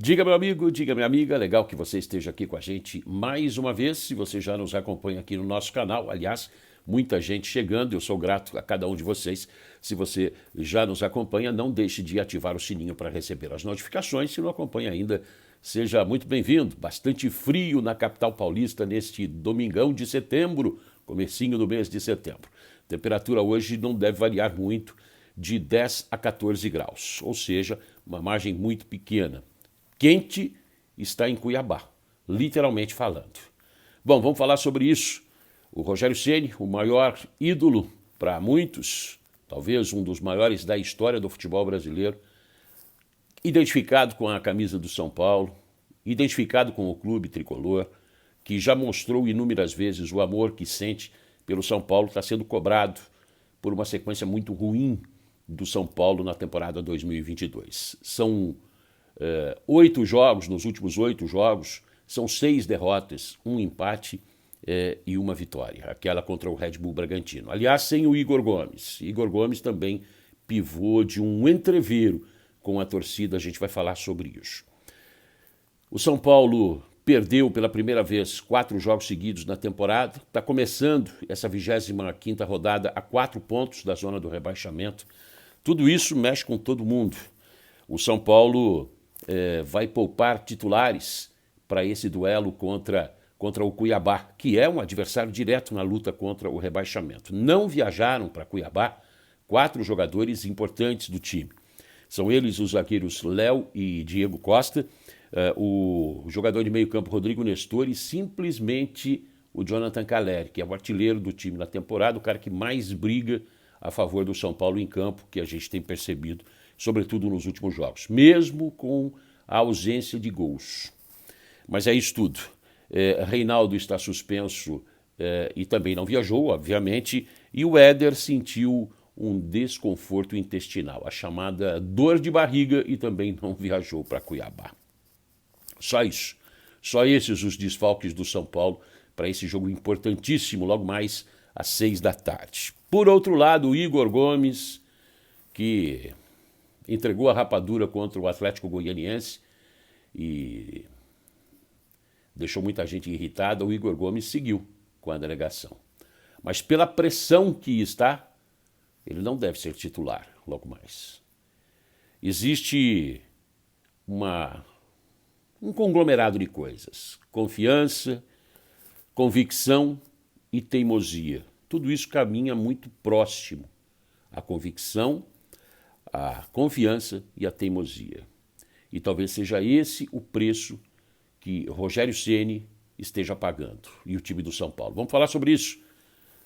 Diga, meu amigo, diga, minha amiga, legal que você esteja aqui com a gente mais uma vez. Se você já nos acompanha aqui no nosso canal, aliás, muita gente chegando, eu sou grato a cada um de vocês. Se você já nos acompanha, não deixe de ativar o sininho para receber as notificações. Se não acompanha ainda, seja muito bem-vindo. Bastante frio na capital paulista neste domingão de setembro, comecinho do mês de setembro. A temperatura hoje não deve variar muito, de 10 a 14 graus, ou seja, uma margem muito pequena. Quente está em Cuiabá, literalmente falando. Bom, vamos falar sobre isso. O Rogério Ceni, o maior ídolo para muitos, talvez um dos maiores da história do futebol brasileiro, identificado com a camisa do São Paulo, identificado com o clube tricolor, que já mostrou inúmeras vezes o amor que sente pelo São Paulo, está sendo cobrado por uma sequência muito ruim do São Paulo na temporada 2022. São 8 jogos, nos últimos 8 jogos, são 6 derrotas, um empate e uma vitória, aquela contra o Red Bull Bragantino. Aliás, sem o Igor Gomes. Igor Gomes também pivô de um entreveiro com a torcida, a gente vai falar sobre isso. O São Paulo perdeu pela primeira vez 4 jogos seguidos na temporada, está começando essa 25ª rodada a 4 pontos da zona do rebaixamento. Tudo isso mexe com todo mundo. O São Paulo vai poupar titulares para esse duelo contra o Cuiabá, que é um adversário direto na luta contra o rebaixamento. Não viajaram para Cuiabá 4 jogadores importantes do time. São eles os zagueiros Léo e Diego Costa, o jogador de meio campo Rodrigo Nestor e simplesmente o Jonathan Calleri, que é o artilheiro do time na temporada, o cara que mais briga a favor do São Paulo em campo, que a gente tem percebido, sobretudo nos últimos jogos, mesmo com a ausência de gols. Mas é isso tudo. Reinaldo está suspenso e também não viajou, obviamente, e o Éder sentiu um desconforto intestinal, a chamada dor de barriga, e também não viajou para Cuiabá. Só isso. Só esses os desfalques do São Paulo para esse jogo importantíssimo, logo mais às 6 da tarde. Por outro lado, o Igor Gomes, que entregou a rapadura contra o Atlético Goianiense e deixou muita gente irritada, o Igor Gomes seguiu com a delegação. Mas pela pressão que está, ele não deve ser titular logo mais. Existe um conglomerado de coisas: confiança, convicção e teimosia. Tudo isso caminha muito próximo à convicção, à confiança e à teimosia. E talvez seja esse o preço que Rogério Ceni esteja pagando e o time do São Paulo. Vamos falar sobre isso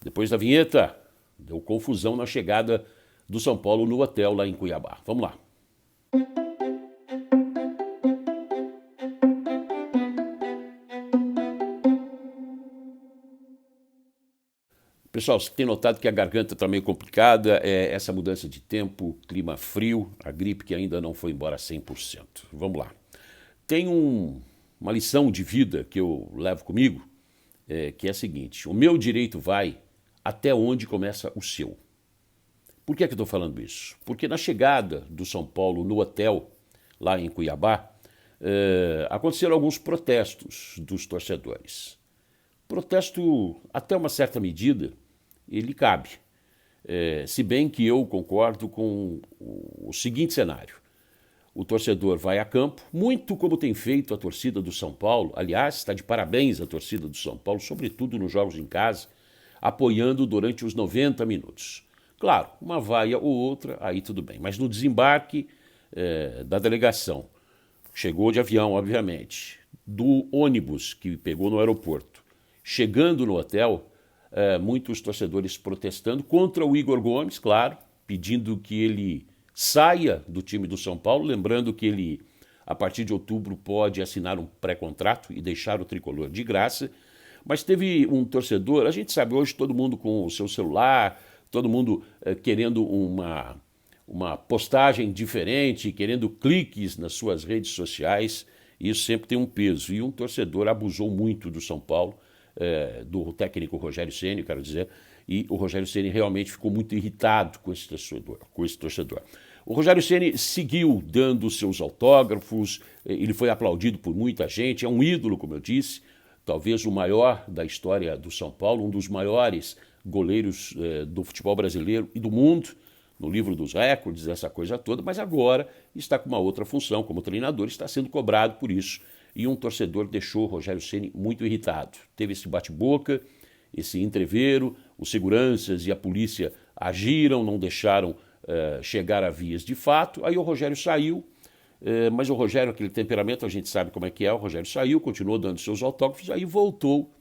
depois da vinheta. Deu confusão na chegada do São Paulo no hotel lá em Cuiabá. Vamos lá. Pessoal, você tem notado que a garganta está meio complicada, essa mudança de tempo, clima frio, a gripe que ainda não foi embora 100%. Vamos lá. Tem uma lição de vida que eu levo comigo, que é a seguinte: o meu direito vai até onde começa o seu. Por que é que eu estou falando isso? Porque na chegada do São Paulo no hotel, lá em Cuiabá, aconteceram alguns protestos dos torcedores. Protesto, até uma certa medida, ele cabe. Se bem que eu concordo com o seguinte cenário: o torcedor vai a campo, muito como tem feito a torcida do São Paulo. Aliás, está de parabéns a torcida do São Paulo, sobretudo nos jogos em casa, apoiando durante os 90 minutos. Claro, uma vaia ou outra, aí tudo bem. Mas no desembarque da delegação, chegou de avião, obviamente, do ônibus que pegou no aeroporto, chegando no hotel, muitos torcedores protestando contra o Igor Gomes, claro, pedindo que ele saia do time do São Paulo, lembrando que ele, a partir de outubro, pode assinar um pré-contrato e deixar o tricolor de graça. Mas teve um torcedor, a gente sabe hoje todo mundo com o seu celular, todo mundo querendo uma postagem diferente, querendo cliques nas suas redes sociais, e isso sempre tem um peso. E um torcedor abusou muito do São Paulo, do técnico Rogério Ceni, quero dizer, e o Rogério Ceni realmente ficou muito irritado com esse torcedor. O Rogério Ceni seguiu dando seus autógrafos, ele foi aplaudido por muita gente, é um ídolo, como eu disse, talvez o maior da história do São Paulo, um dos maiores goleiros do futebol brasileiro e do mundo, no livro dos recordes, essa coisa toda, mas agora está com uma outra função, como treinador, está sendo cobrado por isso. E um torcedor deixou o Rogério Ceni muito irritado. Teve esse bate-boca, esse entreveiro, os seguranças e a polícia agiram, não deixaram chegar a vias de fato. Aí o Rogério saiu, mas o Rogério, aquele temperamento, a gente sabe como é que é, o Rogério saiu, continuou dando seus autógrafos, aí voltou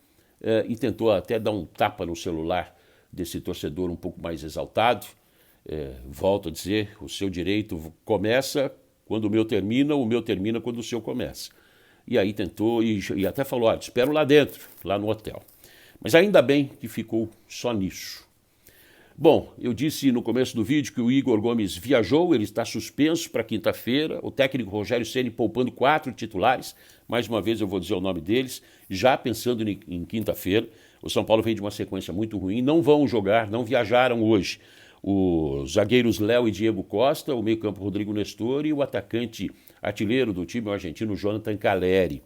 e tentou até dar um tapa no celular desse torcedor um pouco mais exaltado. Volto a dizer, o seu direito começa quando o meu termina quando o seu começa. E aí tentou e até falou, olha, espero lá dentro, lá no hotel. Mas ainda bem que ficou só nisso. Bom, eu disse no começo do vídeo que o Igor Gomes viajou, ele está suspenso para quinta-feira, o técnico Rogério Ceni poupando 4 titulares, mais uma vez eu vou dizer o nome deles, já pensando em quinta-feira. O São Paulo vem de uma sequência muito ruim, não vão jogar, não viajaram hoje. Os zagueiros Léo e Diego Costa, o meio-campo Rodrigo Nestor e o atacante artilheiro do time, o argentino Jonathan Calleri.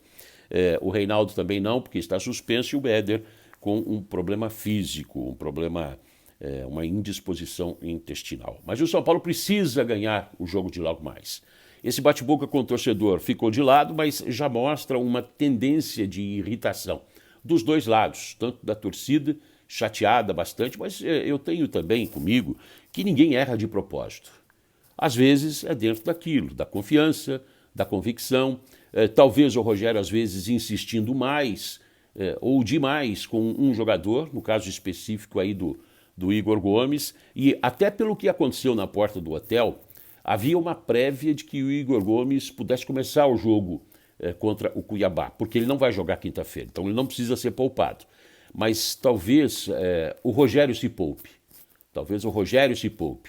O Reinaldo também não, porque está suspenso, e o Éder com um problema físico, uma indisposição intestinal. Mas o São Paulo precisa ganhar o jogo de logo mais. Esse bate-boca com o torcedor ficou de lado, mas já mostra uma tendência de irritação dos dois lados, tanto da torcida, chateada bastante, mas eu tenho também comigo que ninguém erra de propósito. Às vezes é dentro daquilo, da confiança, da convicção, talvez o Rogério às vezes insistindo mais ou demais com um jogador, no caso específico aí do Igor Gomes, e até pelo que aconteceu na porta do hotel, havia uma prévia de que o Igor Gomes pudesse começar o jogo contra o Cuiabá, porque ele não vai jogar quinta-feira, então ele não precisa ser poupado. Mas talvez o Rogério se poupe.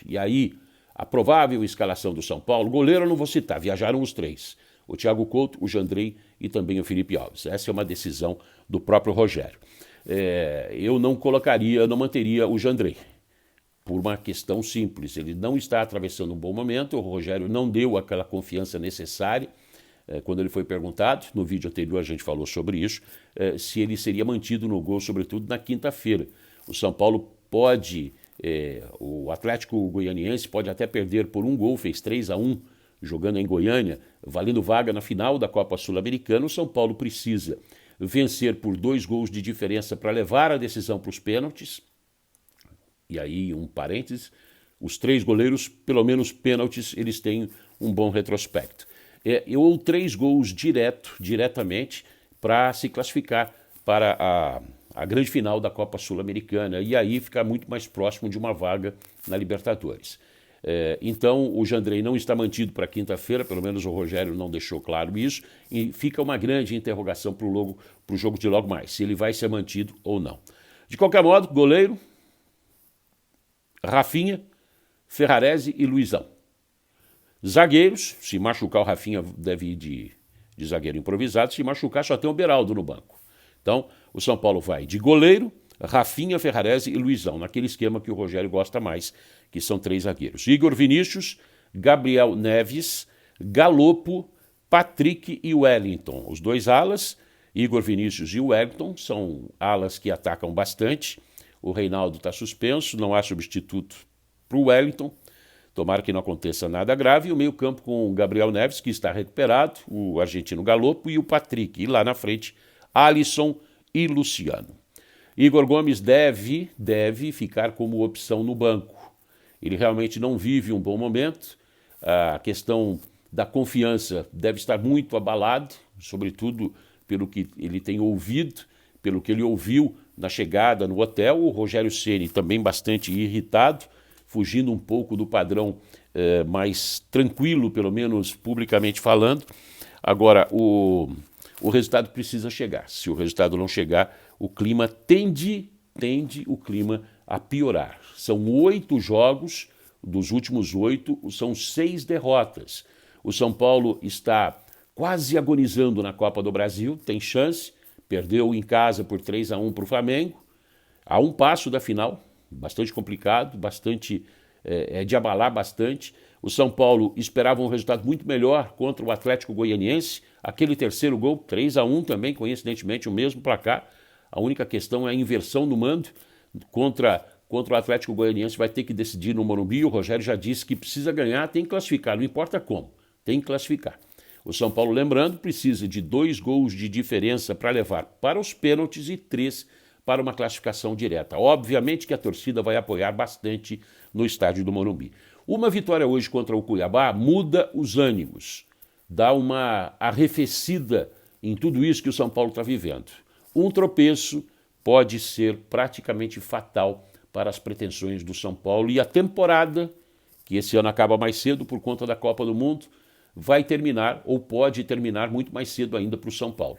E aí, a provável escalação do São Paulo, goleiro eu não vou citar, viajaram os 3. O Thiago Couto, o Jandrei e também o Felipe Alves. Essa é uma decisão do próprio Rogério. Eu não manteria o Jandrei, por uma questão simples. Ele não está atravessando um bom momento, o Rogério não deu aquela confiança necessária. Quando ele foi perguntado, no vídeo anterior a gente falou sobre isso, se ele seria mantido no gol, sobretudo na quinta-feira. O São Paulo pode, o Atlético Goianiense pode até perder por 1 gol, fez 3-1, jogando em Goiânia, valendo vaga na final da Copa Sul-Americana. O São Paulo precisa vencer por 2 gols de diferença para levar a decisão para os pênaltis. E aí, um parênteses, os 3 goleiros, pelo menos pênaltis, eles têm um bom retrospecto. Ou 3 gols diretamente para se classificar para a grande final da Copa Sul-Americana e aí ficar muito mais próximo de uma vaga na Libertadores. Então o Jandrei não está mantido para quinta-feira, pelo menos o Rogério não deixou claro isso, e fica uma grande interrogação para o jogo de logo mais, se ele vai ser mantido ou não. De qualquer modo, goleiro, Rafinha, Ferrarese e Luizão. Zagueiros, se machucar o Rafinha deve ir de zagueiro improvisado, se machucar só tem o Beraldo no banco. Então o São Paulo vai de goleiro, Rafinha, Ferrarese e Luizão, naquele esquema que o Rogério gosta mais, que são 3 zagueiros. Igor Vinícius, Gabriel Neves, Galopo, Patrick e Wellington. Os 2 alas, Igor Vinícius e Wellington, são alas que atacam bastante. O Reinaldo está suspenso, não há substituto para o Wellington. Tomara que não aconteça nada grave. E o meio-campo com o Gabriel Neves, que está recuperado, o argentino Galopo e o Patrick. E lá na frente, Alisson e Luciano. Igor Gomes deve ficar como opção no banco. Ele realmente não vive um bom momento. A questão da confiança deve estar muito abalada, sobretudo pelo que ele tem ouvido, pelo que ele ouviu na chegada no hotel. O Rogério Ceni também bastante irritado, fugindo um pouco do padrão mais tranquilo, pelo menos publicamente falando. Agora, o resultado precisa chegar. Se o resultado não chegar, o clima tende o clima a piorar. São 8 jogos, dos últimos 8, são 6 derrotas. O São Paulo está quase agonizando na Copa do Brasil, tem chance, Perdeu em casa por 3-1 para o Flamengo, a um passo da final, bastante complicado, bastante de abalar bastante. O São Paulo esperava um resultado muito melhor contra o Atlético Goianiense. Aquele terceiro gol, 3-1 também, coincidentemente, o mesmo placar. A única questão é a inversão no mando. Contra o Atlético Goianiense vai ter que decidir no Morumbi. O Rogério já disse que precisa ganhar, tem que classificar, não importa como, tem que classificar. O São Paulo, lembrando, precisa de 2 gols de diferença para levar para os pênaltis e 3 para uma classificação direta. Obviamente que a torcida vai apoiar bastante no estádio do Morumbi. Uma vitória hoje contra o Cuiabá muda os ânimos, dá uma arrefecida em tudo isso que o São Paulo está vivendo. Um tropeço pode ser praticamente fatal para as pretensões do São Paulo e a temporada, que esse ano acaba mais cedo por conta da Copa do Mundo, vai terminar ou pode terminar muito mais cedo ainda para o São Paulo.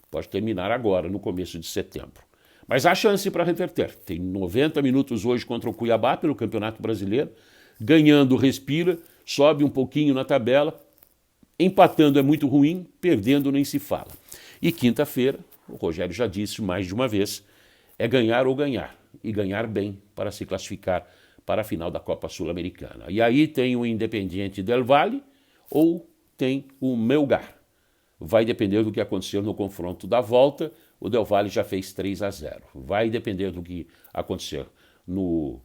Pode terminar agora, no começo de setembro. Mas há chance para reverter. Tem 90 minutos hoje contra o Cuiabá pelo Campeonato Brasileiro. Ganhando, respira, sobe um pouquinho na tabela. Empatando é muito ruim, perdendo nem se fala. E quinta-feira, o Rogério já disse mais de uma vez, é ganhar ou ganhar. E ganhar bem para se classificar para a final da Copa Sul-Americana. E aí tem o Independiente del Valle ou tem o Melgar. Vai depender do que aconteceu no confronto da volta. O Del Valle já fez 3-0. Vai depender do que acontecer no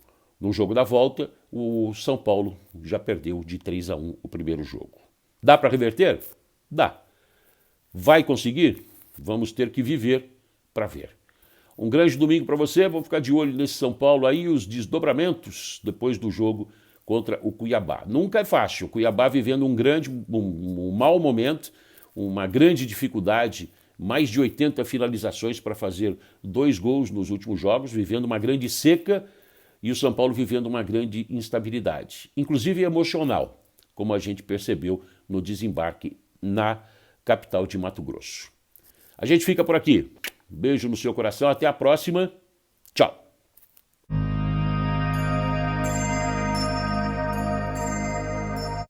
jogo da volta. O São Paulo já perdeu de 3-1 o primeiro jogo. Dá para reverter? Dá. Vai conseguir? Vamos ter que viver para ver. Um grande domingo para você. Vamos ficar de olho nesse São Paulo aí, os desdobramentos depois do jogo contra o Cuiabá. Nunca é fácil. O Cuiabá vivendo um mau momento, uma grande dificuldade, mais de 80 finalizações para fazer 2 gols nos últimos jogos, vivendo uma grande seca e o São Paulo vivendo uma grande instabilidade, inclusive emocional, como a gente percebeu no desembarque na capital de Mato Grosso. A gente fica por aqui. Beijo no seu coração, até a próxima. Tchau.